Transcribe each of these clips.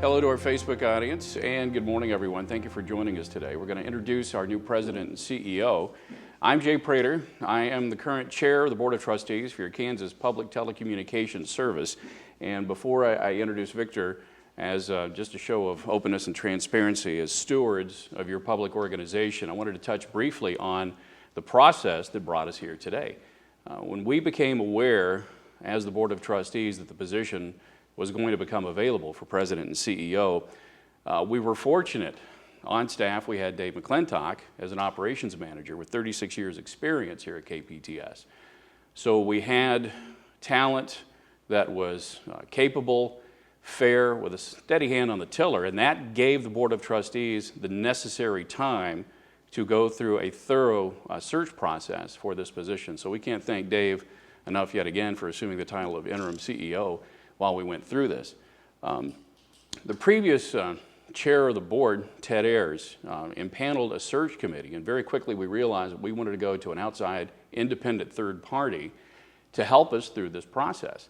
Hello to our Facebook audience, and good morning, everyone. Thank you for joining us today. We're going to introduce our new president and CEO. I'm Jay Prater. I am the current chair of the Board of Trustees for your Kansas Public Telecommunications Service. And before I introduce Victor, as just a show of openness and transparency as stewards of your public organization, I wanted to touch briefly on the process that brought us here today. When we became aware as the Board of Trustees that the position was going to become available for President and CEO, we were fortunate. On staff, we had Dave McClintock as an operations manager with 36 years experience here at KPTS. So we had talent that was capable, fair, with a steady hand on the tiller, and that gave the Board of Trustees the necessary time to go through a thorough search process for this position. So we can't thank Dave enough yet again for assuming the title of interim CEO while we went through this. The previous chair of the board, Ted Ayers, impaneled a search committee, and very quickly we realized that we wanted to go to an outside independent third party to help us through this process.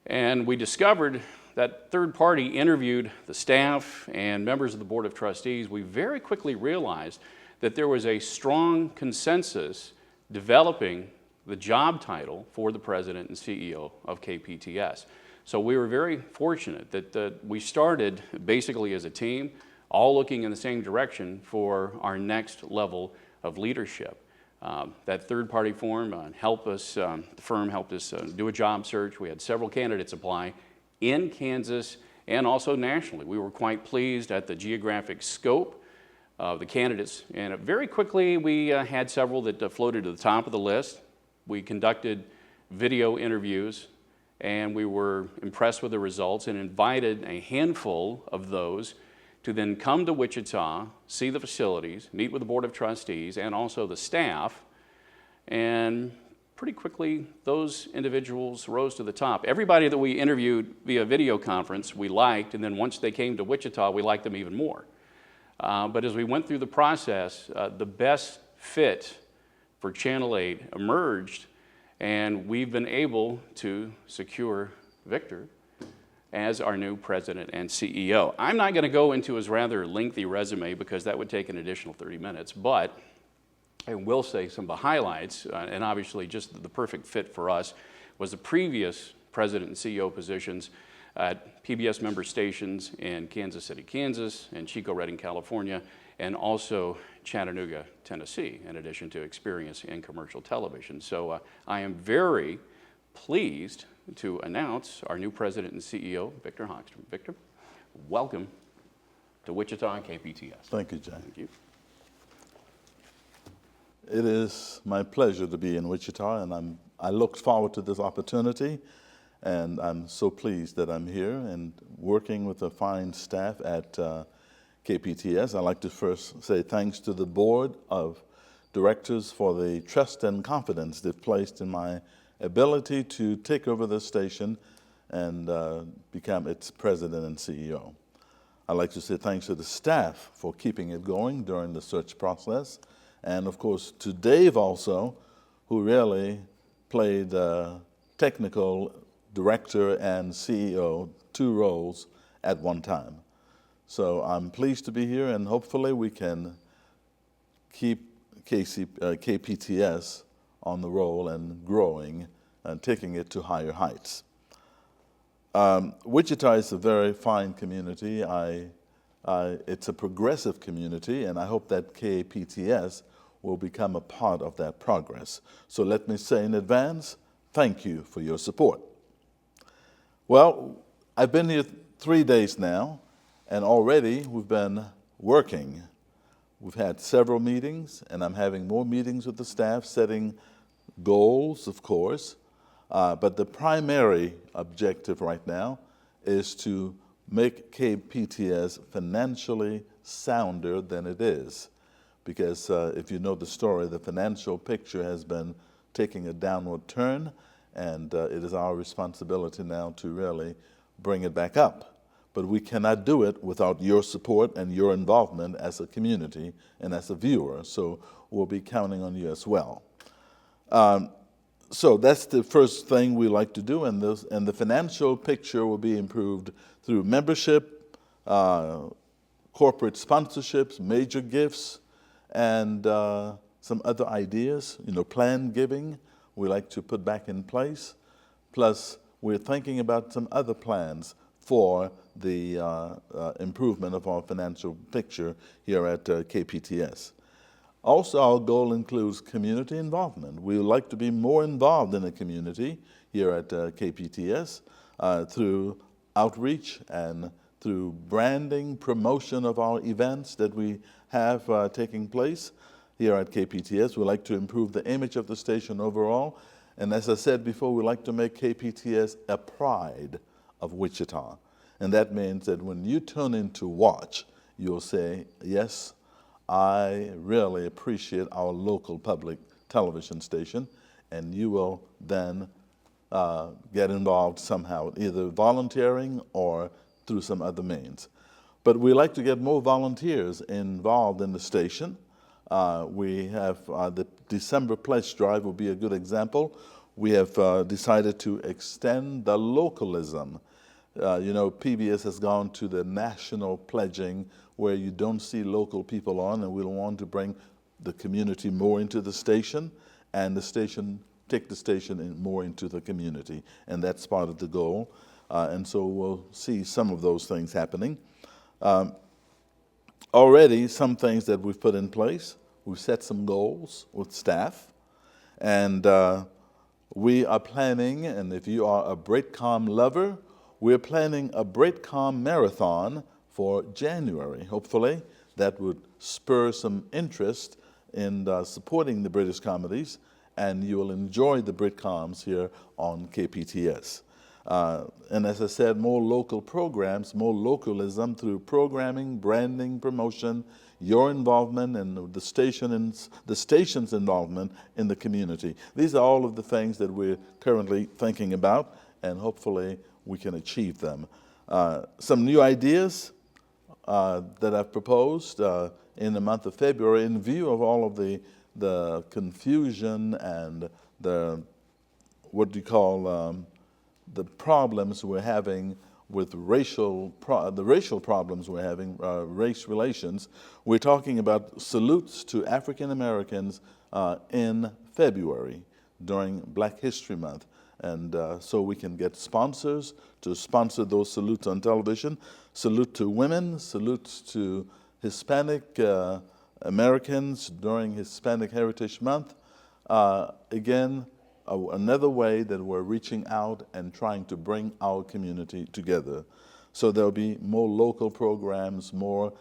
And we discovered that third party interviewed the staff and members of the Board of Trustees. We very quickly realized that there was a strong consensus developing the job title for the president and CEO of KPTS. So we were very fortunate that we started basically as a team, all looking in the same direction for our next level of leadership. That third-party firm helped us do a job search. We had several candidates apply in Kansas and also nationally. We were quite pleased at the geographic scope of the candidates, and very quickly we had several that floated to the top of the list. We conducted video interviews, and we were impressed with the results and invited a handful of those to then come to Wichita, see the facilities, meet with the Board of Trustees and also the staff, and pretty quickly those individuals rose to the top. Everybody that we interviewed via video conference we liked, and then once they came to Wichita we liked them even more. But as we went through the process, the best fit for Channel 8 emerged, and we've been able to secure Victor as our new president and CEO. I'm not going to go into his rather lengthy resume because that would take an additional 30 minutes, but I will say some of the highlights, and obviously just the perfect fit for us was the previous president and CEO positions at PBS member stations in Kansas City, Kansas, and Chico, Redding, California, and also Chattanooga, Tennessee, in addition to experience in commercial television. So I am very pleased to announce our new president and CEO, Victor Hogstrom. Victor, welcome to Wichita and KPTS. Thank you, Jay. Thank you. It is my pleasure to be in Wichita, and I looked forward to this opportunity, and I'm so pleased that I'm here and working with a fine staff at KPTS. I'd like to first say thanks to the board of directors for the trust and confidence they've placed in my ability to take over this station and become its president and CEO. I'd like to say thanks to the staff for keeping it going during the search process, and of course to Dave also, who really played technical director and CEO, two roles at one time. So I'm pleased to be here, and hopefully we can keep KPTS on the roll and growing and taking it to higher heights. Wichita is a very fine community. It's a progressive community, and I hope that KPTS will become a part of that progress. So let me say in advance, thank you for your support. Well, I've been here 3 days now, and already we've been working. We've had several meetings, and I'm having more meetings with the staff, setting goals, of course. But the primary objective right now is to make KPTS financially sounder than it is. Because if you know the story, the financial picture has been taking a downward turn, and it is our responsibility now to really bring it back up. But we cannot do it without your support and your involvement as a community and as a viewer, so we'll be counting on you as well. So that's the first thing we like to do, and the financial picture will be improved through membership, corporate sponsorships, major gifts, and some other ideas. Planned giving we like to put back in place. Plus, we're thinking about some other plans for the improvement of our financial picture here at KPTS. Also, our goal includes community involvement. We would like to be more involved in the community here at KPTS through outreach and through branding, promotion of our events that we have taking place here at KPTS. We like to improve the image of the station overall. And as I said before, we like to make KPTS a pride of Wichita. And that means that when you tune in to watch, you'll say, yes, I really appreciate our local public television station. And you will then get involved somehow, either volunteering or through some other means. But we like to get more volunteers involved in the station. We have the December Pledge Drive will be a good example. We have decided to extend the localism. PBS has gone to the national pledging where you don't see local people on, and we want to bring the community more into the station, and the station, take the station more into the community, and that's part of the goal. And so we'll see some of those things happening. Already, some things that we've put in place. We've set some goals with staff, and we are planning, and if you are a Breakcom lover, we're planning a Breakcom marathon for January. Hopefully, that would spur some interest in supporting the British comedies, and you will enjoy the Britcoms here on KPTS. And as I said, more local programs, more localism through programming, branding, promotion, your involvement, and the station's involvement in the community. These are all of the things that we're currently thinking about, and hopefully we can achieve them. Some new ideas that I've proposed in the month of February in view of all of the confusion and the the problems we're having with the racial problems we're having, race relations. We're talking about salutes to African Americans in February during Black History Month. And so we can get sponsors to sponsor those salutes on television. Salute to women, salutes to Hispanic Americans during Hispanic Heritage Month. Again, another way that we're reaching out and trying to bring our community together. So there'll be more local programs, more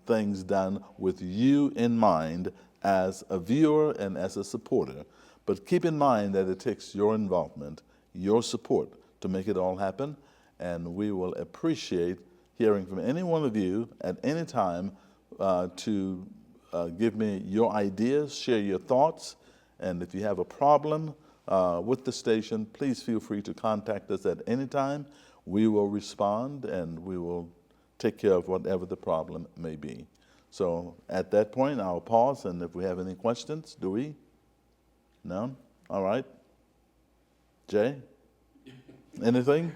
things done with you in mind as a viewer and as a supporter. But keep in mind that it takes your involvement, your support to make it all happen. And we will appreciate hearing from any one of you at any time to give me your ideas, share your thoughts. And if you have a problem with the station, please feel free to contact us at any time. We will respond and we will take care of whatever the problem may be. So at that point, I'll pause, and if we have any questions, do we? No? All right. Jay? Anything?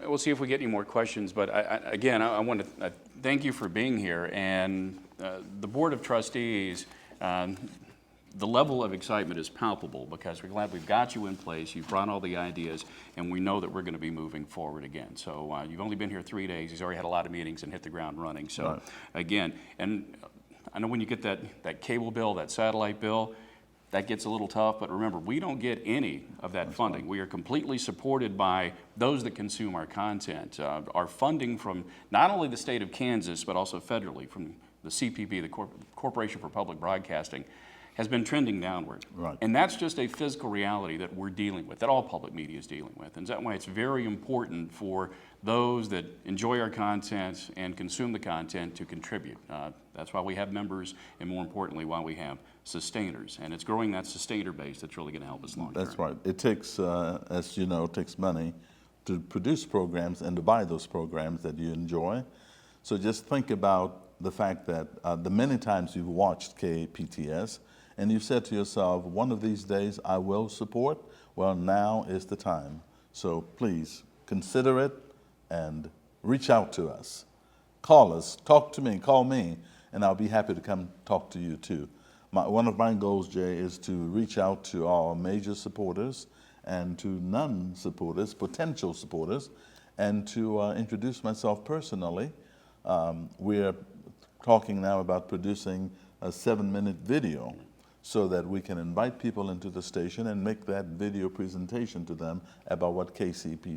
We'll see if we get any more questions, but I want to thank you for being here, and the Board of Trustees, the level of excitement is palpable because we're glad we've got you in place, you've brought all the ideas, and we know that we're going to be moving forward again. So you've only been here 3 days, he's already had a lot of meetings and hit the ground running. So right. Again, and I know when you get that cable bill, that satellite bill, that gets a little tough, but remember, we don't get any of that funding. We are completely supported by those that consume our content. Our funding from not only the state of Kansas, but also federally from the CPB, the Corporation for Public Broadcasting, has been trending downward. Right. And that's just a physical reality that we're dealing with, that all public media is dealing with. And that's why it's very important for those that enjoy our content and consume the content to contribute. That's why we have members, and more importantly, why we have sustainers. And it's growing that sustainer base that's really going to help us long term. That's right. It takes, as you know, it takes money to produce programs and to buy those programs that you enjoy. So just think about the fact that the many times you've watched KPTS and you've said to yourself, one of these days I will support. Well, now is the time. So please consider it and reach out to us. call us, talk to me, call me, and I'll be happy to come talk to you too. One of my goals, Jay, is to reach out to our major supporters and to non-supporters, potential supporters, and to introduce myself personally. We're talking now about producing a 7-minute video so that we can invite people into the station and make that video presentation to them about what KPTS,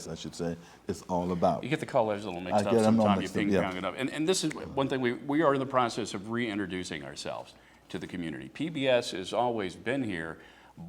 I should say, is all about. You get the colors a little mixed I up get them all sometimes, you mixed up, ping-pong yeah. it up. And this is one thing, we are in the process of reintroducing ourselves to the community. PBS has always been here,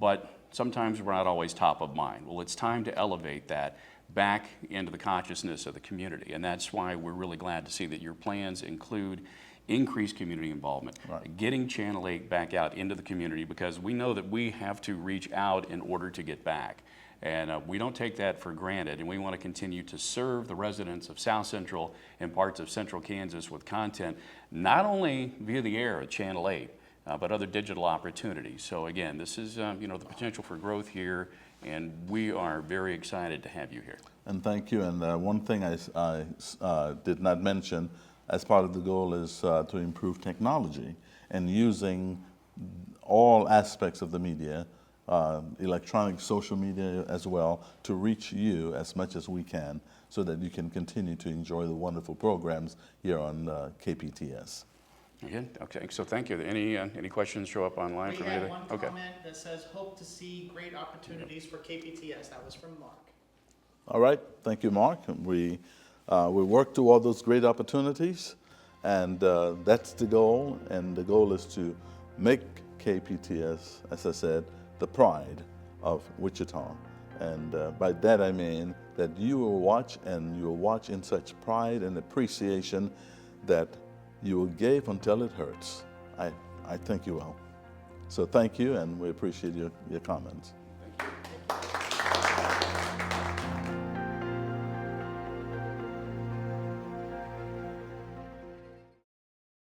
but sometimes we're not always top of mind. Well, it's time to elevate that back into the consciousness of the community, and that's why we're really glad to see that your plans include increased community involvement, Right. getting Channel 8 back out into the community, because we know that we have to reach out in order to get back. And we don't take that for granted, and we want to continue to serve the residents of South Central and parts of Central Kansas with content, not only via the air at Channel 8, but other digital opportunities. So again, this is the potential for growth here, and we are very excited to have you here. And thank you. And one thing I did not mention as part of the goal is to improve technology and using all aspects of the media, electronic, social media as well, to reach you as much as we can so that you can continue to enjoy the wonderful programs here on KPTS. Again, okay, so thank you. Any questions show up online for We me had today? one Okay. comment that says, hope to see great opportunities for KPTS. That was from Mark. All right, thank you, Mark. We work toward those great opportunities, and that's the goal. And the goal is to make KPTS, as I said, the pride of Wichita. And by that I mean that you will watch, and you will watch in such pride and appreciation that you will gape until it hurts. I think you will. So thank you, and we appreciate your comments.